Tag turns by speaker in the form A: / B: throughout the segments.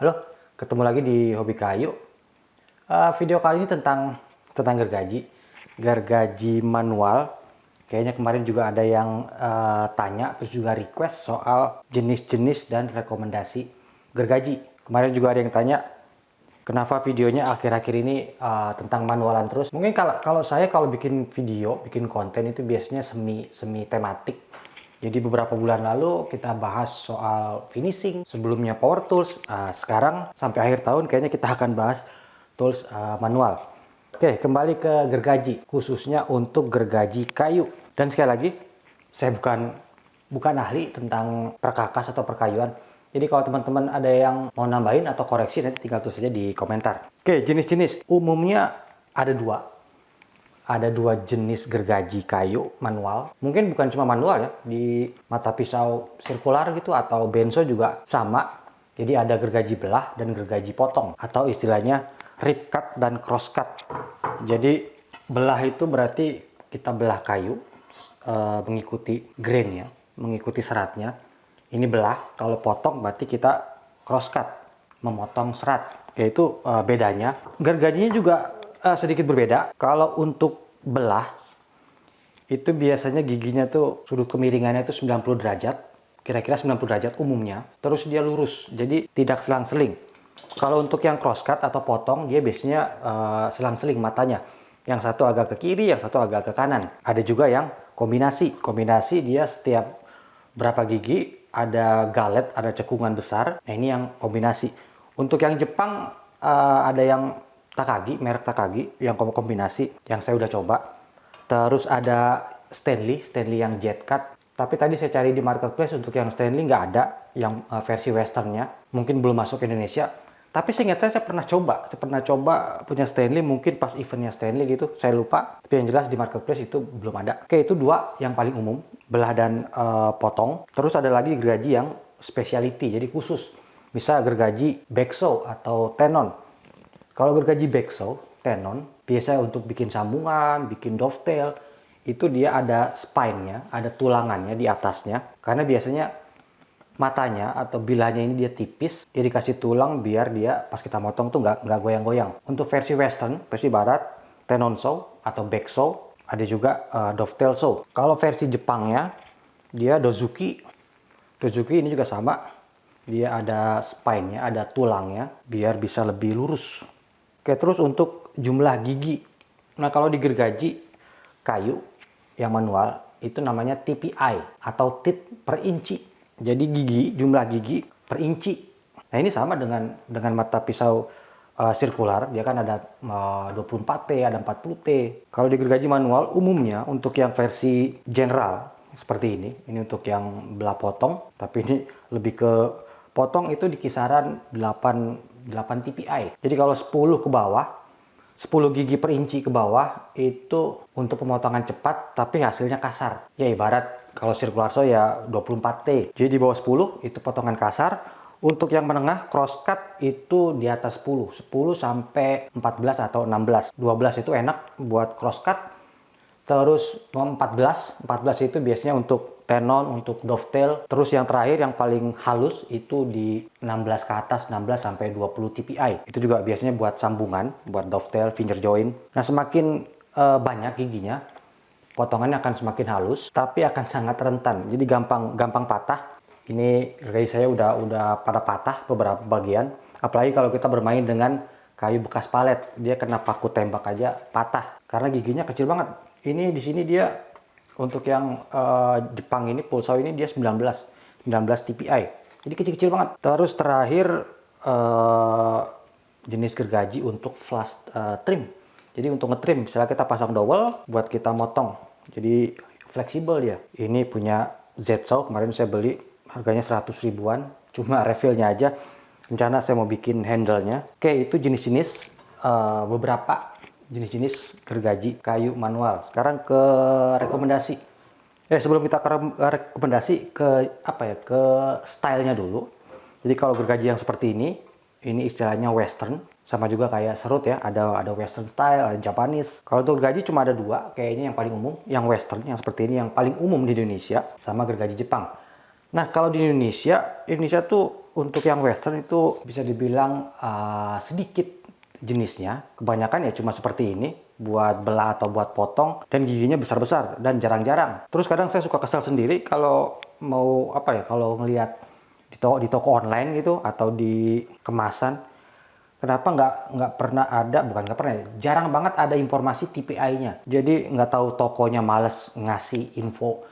A: Halo, ketemu lagi di Hobi Kayu. Video kali ini tentang gergaji manual. Kayaknya kemarin juga ada yang tanya, terus juga request soal jenis-jenis dan rekomendasi gergaji. Kemarin juga ada yang tanya, kenapa videonya akhir-akhir ini tentang manualan terus. Mungkin kalau saya bikin video, bikin konten itu biasanya semi tematik. Jadi beberapa bulan lalu kita bahas soal finishing, sebelumnya power tools. Sekarang sampai akhir tahun kayaknya kita akan bahas tools manual. Oke, kembali ke gergaji, khususnya untuk gergaji kayu. Dan sekali lagi, saya bukan ahli tentang perkakas atau perkayuan. Jadi kalau teman-teman ada yang mau nambahin atau koreksi, nanti tinggal tulis saja di komentar. Oke, jenis-jenis umumnya ada dua. Ada dua jenis gergaji kayu manual. Mungkin bukan cuma manual ya, di mata pisau sirkular gitu atau benzo juga sama. Jadi ada gergaji belah dan gergaji potong, atau istilahnya rip cut dan cross cut. Jadi belah itu berarti kita belah kayu mengikuti grainnya, mengikuti seratnya. Ini belah. Kalau potong berarti kita cross cut, memotong serat. Yaitu bedanya. Gergajinya juga sedikit berbeda. Kalau untuk belah itu biasanya giginya tuh sudut kemiringannya itu 90 derajat, kira-kira 90 derajat umumnya, terus dia lurus, jadi tidak selang-seling. Kalau untuk yang cross cut atau potong, dia biasanya selang-seling matanya, yang satu agak ke kiri, yang satu agak ke kanan. Ada juga yang kombinasi dia setiap berapa gigi ada galet, ada cekungan besar. Nah, ini yang kombinasi. Untuk yang Jepang ada yang Takagi, merek Takagi yang kombinasi, yang saya udah coba. Terus ada Stanley yang jet cut. Tapi tadi saya cari di marketplace, untuk yang Stanley nggak ada, yang versi westernnya. Mungkin belum masuk ke Indonesia. Tapi seingat saya pernah coba punya Stanley, mungkin pas eventnya Stanley gitu, saya lupa. Tapi yang jelas di marketplace itu belum ada. Oke, itu dua yang paling umum, belah dan potong. Terus ada lagi gergaji yang specialty, jadi khusus. Misal gergaji backsaw atau tenon. Kalau gergaji backsaw, tenon, biasanya untuk bikin sambungan, bikin dovetail, itu dia ada spine-nya, ada tulangannya di atasnya. Karena biasanya matanya atau bilahnya ini dia tipis, dia dikasih tulang biar dia pas kita motong tuh nggak goyang-goyang. Untuk versi western, versi barat, tenon saw atau backsaw, ada juga dovetail saw. Kalau versi Jepangnya, dia dozuki. Dozuki ini juga sama, dia ada spine-nya, ada tulangnya, biar bisa lebih lurus. Oke, terus untuk jumlah gigi. Nah, kalau di gergaji kayu yang manual, itu namanya TPI atau tit per inci. Jadi jumlah gigi per inci. Nah, ini sama dengan mata pisau sirkular, dia kan ada 24T, ada 40T. Kalau di gergaji manual, umumnya untuk yang versi general seperti ini untuk yang belah potong, tapi ini lebih ke potong itu di kisaran 8 TPI. Jadi kalau 10 ke bawah, 10 gigi per inci ke bawah itu untuk pemotongan cepat tapi hasilnya kasar. Ya ibarat kalau sirkular saw ya 24T. Jadi di bawah 10 itu potongan kasar. Untuk yang menengah cross cut itu di atas 10 sampai 14 atau 16. 12 itu enak buat cross cut. Terus 14 itu biasanya untuk tenon, untuk dovetail. Terus yang terakhir yang paling halus itu di 16 ke atas, 16 sampai 20 TPI. Itu juga biasanya buat sambungan, buat dovetail, finger joint. Nah, semakin banyak giginya, potongannya akan semakin halus, tapi akan sangat rentan. Jadi gampang patah. Ini gergaji saya udah pada patah beberapa bagian. Apalagi kalau kita bermain dengan kayu bekas palet, dia kena paku tembak aja patah. Karena giginya kecil banget. Ini di sini dia untuk yang Jepang ini, pulsau ini dia 19 TPI. Jadi kecil-kecil banget. Terus terakhir jenis gergaji untuk flush trim. Jadi untuk ngetrim, misalnya kita pasang dowel buat kita motong. Jadi fleksibel dia. Ini punya Z-Saw, kemarin saya beli harganya 100 ribuan, cuma refillnya aja. Rencana saya mau bikin handle-nya. Oke, itu jenis-jenis beberapa jenis-jenis gergaji kayu manual. Sekarang ke rekomendasi. Sebelum kita ke rekomendasi, ke stylenya dulu. Jadi kalau gergaji yang seperti ini istilahnya western, sama juga kayak serut ya, ada western style, ada Japanese. Kalau untuk gergaji cuma ada dua, kayaknya yang paling umum, yang western, yang seperti ini yang paling umum di Indonesia, sama gergaji Jepang. Nah, kalau di Indonesia tuh untuk yang western itu bisa dibilang sedikit jenisnya. Kebanyakan ya cuma seperti ini, buat belah atau buat potong, dan giginya besar-besar dan jarang-jarang. Terus kadang saya suka kesel sendiri kalau mau apa ya, kalau ngelihat di toko online gitu atau di kemasan, kenapa nggak pernah ada, bukan nggak pernah ya, jarang banget ada informasi TPI-nya. Jadi nggak tahu tokonya males ngasih info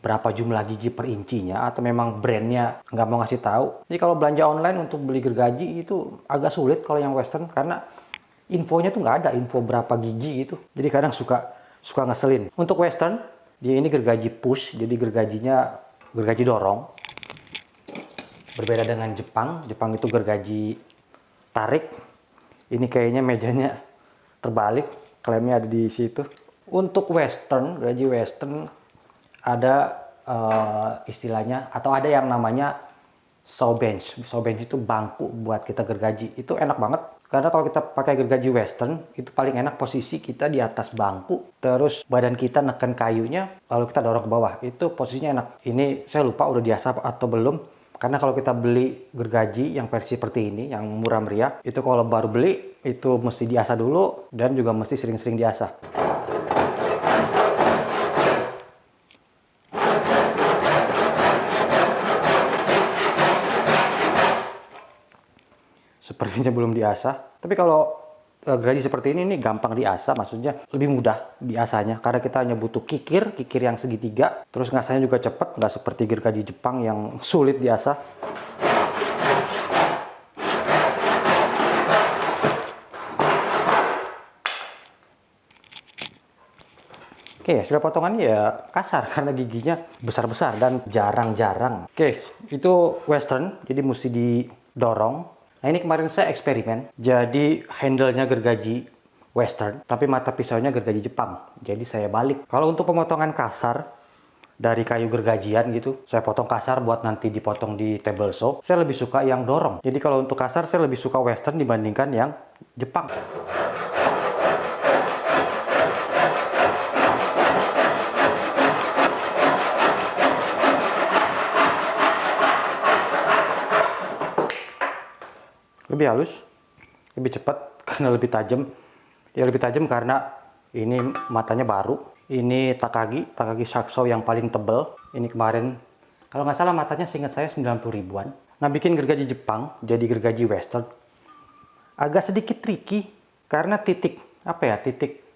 A: berapa jumlah gigi per incinya, atau memang brandnya nggak mau ngasih tahu. Jadi kalau belanja online untuk beli gergaji itu agak sulit kalau yang western, karena infonya tuh nggak ada info berapa gigi gitu. Jadi kadang suka ngeselin. Untuk western, dia ini gergaji push, jadi gergaji dorong. Berbeda dengan Jepang itu gergaji tarik. Ini kayaknya mejanya terbalik, klemnya ada di situ. Untuk western, gergaji western ada istilahnya, atau ada yang namanya saw bench. Saw bench itu bangku buat kita gergaji. Itu enak banget, karena kalau kita pakai gergaji western, itu paling enak posisi kita di atas bangku, terus badan kita neken kayunya, lalu kita dorong ke bawah. Itu posisinya enak. Ini saya lupa udah diasah atau belum, karena kalau kita beli gergaji yang versi seperti ini, yang murah meriah, itu kalau baru beli, itu mesti diasah dulu, dan juga mesti sering-sering diasah. Sepertinya belum diasah. Tapi kalau gergaji seperti ini gampang diasah, maksudnya lebih mudah diasahnya, karena kita hanya butuh kikir yang segitiga, terus ngasahnya juga cepat, nggak seperti gergaji Jepang yang sulit diasah. Oke, hasil potongannya ya kasar karena giginya besar-besar dan jarang-jarang. Oke, itu western, jadi mesti didorong. Nah, ini kemarin saya eksperimen, jadi handle-nya gergaji western, tapi mata pisaunya gergaji Jepang. Jadi saya balik. Kalau untuk pemotongan kasar dari kayu gergajian gitu, saya potong kasar buat nanti dipotong di table saw, saya lebih suka yang dorong. Jadi kalau untuk kasar, saya lebih suka western dibandingkan yang Jepang. Lebih halus, lebih cepat, karena lebih tajam. Ya lebih tajam karena ini matanya baru. Ini Takagi Shark Saw yang paling tebal. Ini kemarin, kalau nggak salah matanya seingat saya 90 ribuan. Nah, bikin gergaji Jepang jadi gergaji western agak sedikit tricky, karena titik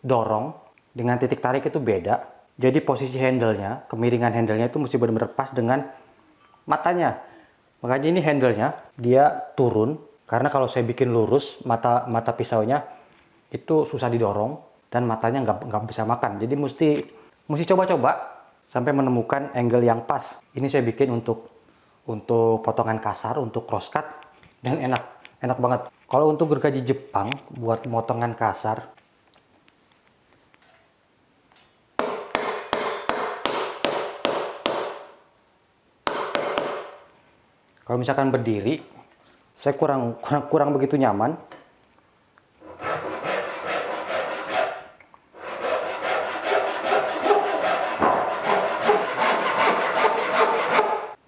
A: dorong dengan titik tarik itu beda. Jadi posisi handle-nya, kemiringan handle-nya itu mesti benar-benar pas dengan matanya. Makanya ini handle-nya dia turun. Karena kalau saya bikin lurus, mata pisaunya itu susah didorong dan matanya nggak bisa makan. Jadi mesti coba-coba sampai menemukan angle yang pas. Ini saya bikin untuk potongan kasar, untuk cross cut, dan enak banget. Kalau untuk gergaji Jepang buat potongan kasar, kalau misalkan berdiri, saya kurang begitu nyaman.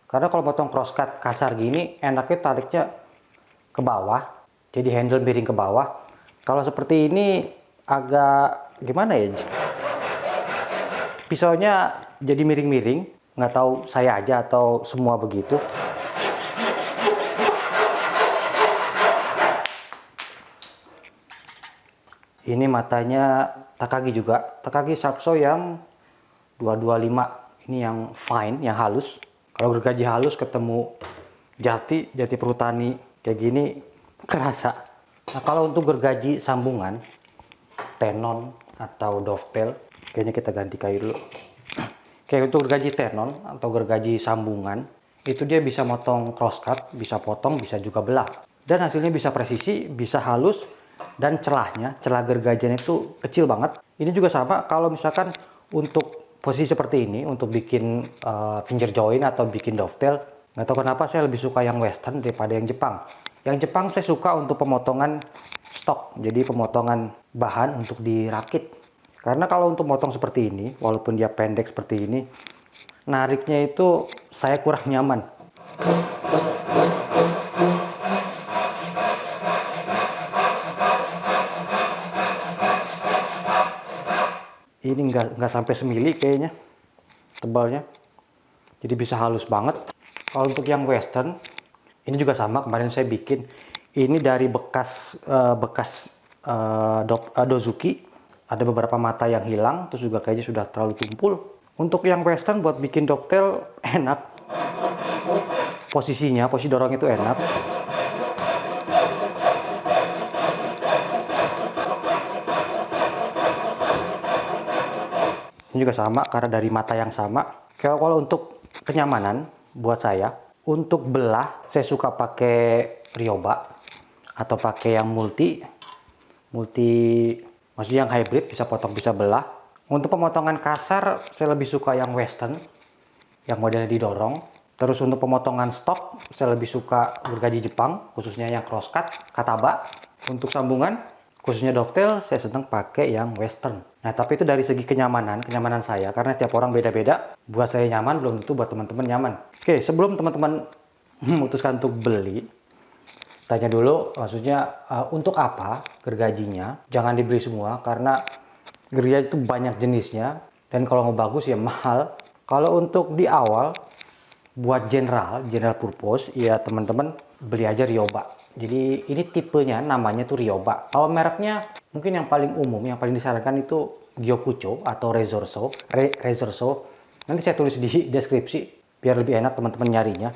A: Karena kalau potong crosscut kasar gini, enaknya tariknya ke bawah, jadi handle miring ke bawah. Kalau seperti ini agak gimana ya, pisaunya jadi miring-miring. Nggak tahu saya aja atau semua begitu. Ini matanya Takagi juga, Takagi Shark Saw yang 225. Ini yang fine, yang halus. Kalau gergaji halus ketemu jati perhutani kayak gini kerasa. Nah, kalau untuk gergaji sambungan, tenon atau dovetail, kayaknya kita ganti kayu dulu. Kayak untuk gergaji tenon atau gergaji sambungan, itu dia bisa motong crosscut, bisa potong, bisa juga belah. Dan hasilnya bisa presisi, bisa halus, dan celah gergajian itu kecil banget. Ini juga sama kalau misalkan untuk posisi seperti ini, untuk bikin finger joint atau bikin dovetail, nggak tahu kenapa saya lebih suka yang western daripada yang Jepang. Yang Jepang saya suka untuk pemotongan stok, jadi pemotongan bahan untuk dirakit. Karena kalau untuk motong seperti ini, walaupun dia pendek seperti ini, nariknya itu saya kurang nyaman. Ini nggak sampai semili kayaknya tebalnya, jadi bisa halus banget. Kalau untuk yang western ini juga sama, kemarin saya bikin ini dari bekas Dozuki. Ada beberapa mata yang hilang, terus juga kayaknya sudah terlalu tumpul. Untuk yang western buat bikin dovetail enak, posisi dorong itu enak. Ini juga sama karena dari mata yang sama. Kalau untuk kenyamanan buat saya, untuk belah saya suka pakai Ryoba atau pakai yang multi maksudnya yang hybrid, bisa potong bisa belah. Untuk pemotongan kasar saya lebih suka yang western, yang modelnya didorong. Terus untuk pemotongan stok saya lebih suka gergaji Jepang, khususnya yang crosscut Kataba. Untuk sambungan khususnya dovetail saya senang pakai yang western. Nah, tapi itu dari segi kenyamanan saya, karena setiap orang beda-beda. Buat saya nyaman belum tentu buat teman-teman nyaman. Oke, sebelum teman-teman memutuskan untuk beli, tanya dulu maksudnya untuk apa gergajinya. Jangan dibeli semua karena gergaji itu banyak jenisnya, dan kalau mau bagus ya mahal. Kalau untuk di awal buat general purpose ya teman-teman beli aja Ryoba. Jadi ini tipenya namanya tuh Ryoba. Kalau mereknya mungkin yang paling umum, yang paling disarankan itu Gyokucho atau Resorso. Nanti saya tulis di deskripsi biar lebih enak teman-teman nyarinya.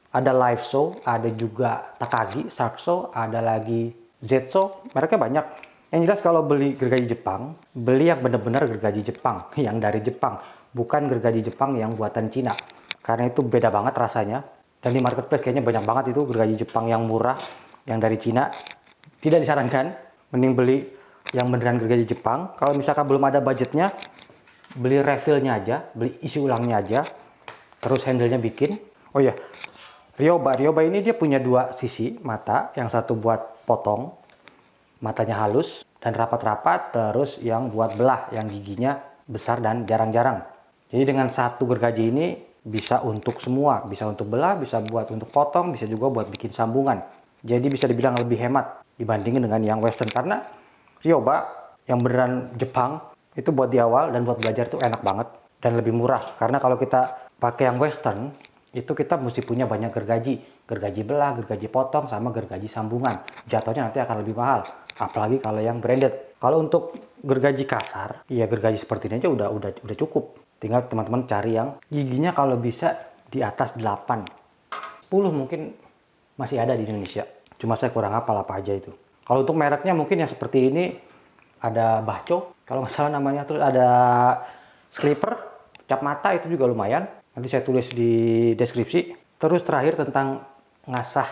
A: Ada Liveso, ada juga Takagi, Sharkso, ada lagi Zetso. Mereknya banyak. Yang jelas kalau beli gergaji Jepang, beli yang benar-benar gergaji Jepang, yang dari Jepang, bukan gergaji Jepang yang buatan Cina. Karena itu beda banget rasanya. Dan di marketplace kayaknya banyak banget itu gergaji Jepang yang murah, yang dari Cina. Tidak disarankan, mending beli yang beneran gergaji Jepang. Kalau misalkan belum ada budgetnya, beli refillnya aja, beli isi ulangnya aja. Terus handle-nya bikin. Oh iya, Ryoba ini dia punya dua sisi mata. Yang satu buat potong, matanya halus dan rapat-rapat. Terus yang buat belah, yang giginya besar dan jarang-jarang. Jadi dengan satu gergaji ini bisa untuk semua, bisa untuk belah, bisa buat untuk potong, bisa juga buat bikin sambungan. Jadi bisa dibilang lebih hemat dibandingin dengan yang western, karena Ryoba yang beneran Jepang itu buat di awal dan buat belajar tuh enak banget dan lebih murah. Karena kalau kita pakai yang western itu kita mesti punya banyak gergaji belah, gergaji potong, sama gergaji sambungan. Jatuhnya nanti akan lebih mahal, apalagi kalau yang branded. Kalau untuk gergaji kasar, ya gergaji seperti ini aja udah cukup. Tinggal teman-teman cari yang giginya kalau bisa di atas 8. 10 mungkin masih ada di Indonesia. Cuma saya kurang hafal apa aja itu. Kalau untuk mereknya mungkin yang seperti ini ada Bahco, kalau nggak salah namanya. Terus ada Sklipper, cap mata itu juga lumayan. Nanti saya tulis di deskripsi. Terus terakhir tentang ngasah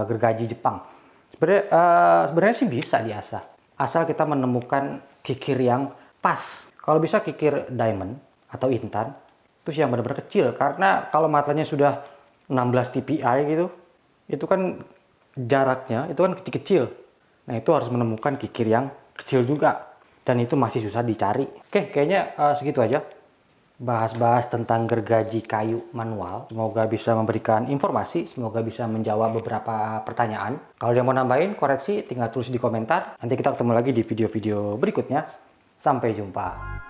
A: gergaji Jepang. Sebenarnya sih bisa diasah. Asal kita menemukan kikir yang pas. Kalau bisa kikir diamond atau intan, terus yang benar-benar kecil, karena kalau matanya sudah 16 dpi gitu, itu kan jaraknya itu kan kecil-kecil. Nah, itu harus menemukan kikir yang kecil juga, dan itu masih susah dicari. Oke, kayaknya segitu aja bahas-bahas tentang gergaji kayu manual. Semoga bisa memberikan informasi, semoga bisa menjawab beberapa pertanyaan. Kalau yang mau nambahin, koreksi, tinggal tulis di komentar. Nanti kita ketemu lagi di video-video berikutnya. Sampai jumpa.